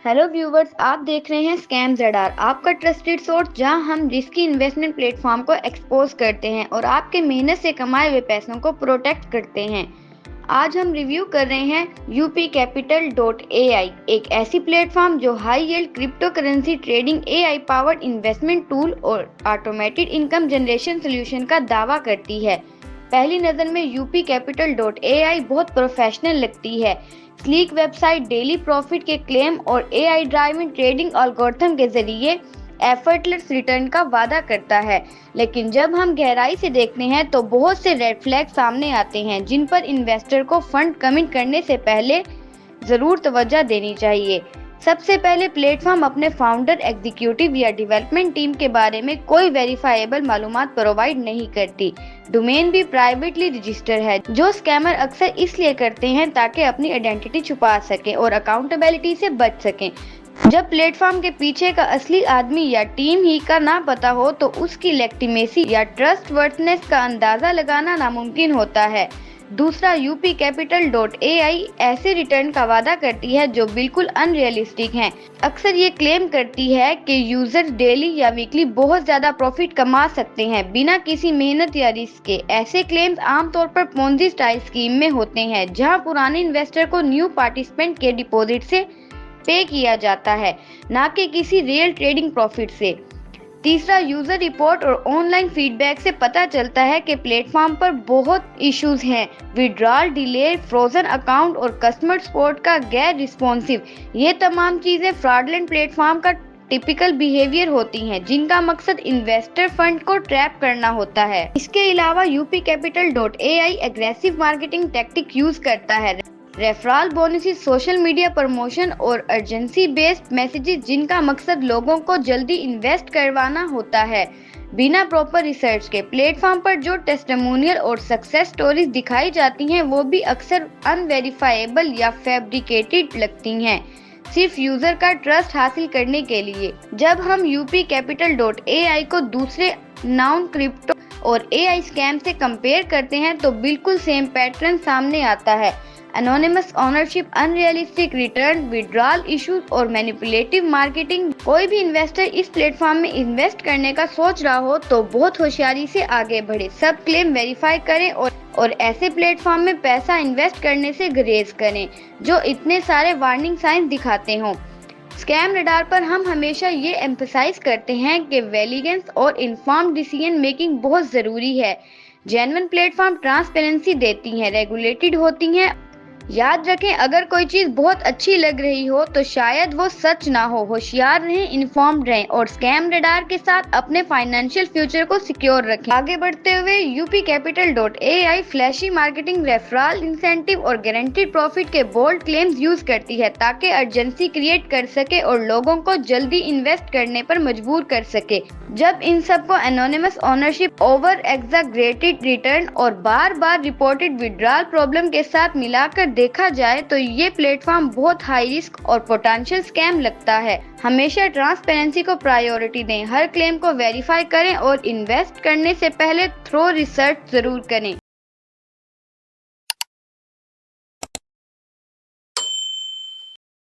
Hello viewers, आप देख रहे हैं स्कैम रडार, आपका ट्रस्टेड सोर्स जहां हम रिस्की इन्वेस्टमेंट प्लेटफॉर्म को एक्सपोज करते हैं और आपके मेहनत से कमाए हुए पैसों को प्रोटेक्ट करते हैं। आज हम रिव्यू कर रहे हैं upcapital.ai, एक ऐसी प्लेटफॉर्म जो high yield crypto currency trading, AI powered investment tool और ऑटोमेटेड इनकम जनरेशन सोल्यूशन का दावा करती है। पहली नज़र में upcapital.ai बहुत प्रोफेशनल लगती है। स्लीक वेबसाइट डेली प्रॉफिट के क्लेम और AI ड्राइवन ट्रेडिंग एल्गोरिथम के जरिए एफर्टलेस रिटर्न का वादा करता है। लेकिन जब हम गहराई से देखते हैं तो बहुत से रेड फ्लैग सामने आते हैं जिन पर इन्वेस्टर को फंड कमिट करने से पहले जरूर तवज्जो देनी चाहिए। सबसे पहले, प्लेटफॉर्म अपने फाउंडर, एग्जीक्यूटिव या डेवलपमेंट टीम के बारे में कोई वेरीफाइबल मालूमात प्रोवाइड नहीं करती। डोमेन भी प्राइवेटली रजिस्टर है, जो स्कैमर अक्सर इसलिए करते हैं ताकि अपनी आइडेंटिटी छुपा सकें और अकाउंटेबिलिटी से बच सकें। जब प्लेटफॉर्म के पीछे का असली आदमी या टीम ही का ना पता हो तो उसकी लेजिटिमेसी या ट्रस्टवर्थनेस का अंदाजा लगाना नामुमकिन होता है। दूसरा, upcapital.ai ऐसे रिटर्न का वादा करती है जो बिल्कुल अनरियलिस्टिक हैं। अक्सर ये क्लेम करती है कि यूजर्स डेली या वीकली बहुत ज्यादा प्रॉफिट कमा सकते हैं बिना किसी मेहनत या रिस्क के। ऐसे क्लेम्स आमतौर पर पोंजी स्टाइल स्कीम में होते हैं, जहां पुराने इन्वेस्टर को न्यू पार्टिसिपेंट के डिपॉजिट से पे किया जाता है, ना कि किसी रियल ट्रेडिंग प्रॉफिट से। तीसरा, यूजर रिपोर्ट और ऑनलाइन फीडबैक से पता चलता है कि प्लेटफॉर्म पर बहुत इश्यूज हैं। विड्रॉल डिले, फ्रोजन अकाउंट और कस्टमर सपोर्ट का गैर रिस्पॉन्सिव, ये तमाम चीजें फ्रॉडलेंट प्लेटफॉर्म का टिपिकल बिहेवियर होती हैं, जिनका मकसद इन्वेस्टर फंड को ट्रैप करना होता है। इसके अलावा upcapital.ai aggressive marketing tactic use करता है। Referral bonuses, social media promotion और अर्जेंसी बेस्ड मैसेजेस, जिनका मकसद लोगों को जल्दी इन्वेस्ट करवाना होता है बिना प्रॉपर रिसर्च के। प्लेटफॉर्म पर जो टेस्टिमोनियल और सक्सेस स्टोरीज दिखाई जाती हैं वो भी अक्सर अनवेरिफाइबल या फैब्रिकेटेड लगती हैं, सिर्फ यूजर का ट्रस्ट हासिल करने के लिए। जब हम upcapital.ai को दूसरे नॉन क्रिप्टो और AI स्कैम से कंपेयर करते हैं तो बिल्कुल सेम पैटर्न सामने आता है। Anonymous ownership, unrealistic return, withdrawal issues और मैनिपुलेटिव मार्केटिंग। कोई भी इन्वेस्टर इस प्लेटफॉर्म में इन्वेस्ट करने का सोच रहा हो तो बहुत होशियारी से आगे बढ़े, सब क्लेम वेरीफाई करें और ऐसे प्लेटफॉर्म में पैसा इन्वेस्ट करने से गुरेज करें जो इतने सारे वार्निंग साइंस दिखाते हों। स्कैम रडार पर हम हमेशा ये एम्फसाइज करते हैं कि वेलिगेंस और इन्फॉर्म्ड डिसीजन मेकिंग बहुत जरूरी है। जेन्युइन प्लेटफॉर्म ट्रांसपेरेंसी देती हैं, रेगुलेटेड होती हैं। याद रखें, अगर कोई चीज बहुत अच्छी लग रही हो तो शायद वो सच ना हो। होशियार रहें, इन्फॉर्म्ड रहें और स्कैम रडार के साथ अपने फाइनेंशियल फ्यूचर को सिक्योर रखें। आगे बढ़ते हुए, upcapital.ai flashy marketing, referral incentive और गारंटीड प्रॉफिट के बोल्ड क्लेम्स यूज करती है ताकि अर्जेंसी क्रिएट कर सके और लोगों को जल्दी इन्वेस्ट करने पर मजबूर कर सके। जब इन सबको anonymous ownership, over exaggerated return और बार बार रिपोर्टेड विड्रॉल प्रॉब्लम के साथ मिलाकर देखा जाए तो ये प्लेटफॉर्म बहुत हाई रिस्क और पोटेंशियल स्कैम लगता है। हमेशा ट्रांसपेरेंसी को प्रायोरिटी दें, हर क्लेम को वेरीफाई करें और इन्वेस्ट करने से पहले थ्रो रिसर्च जरूर करें।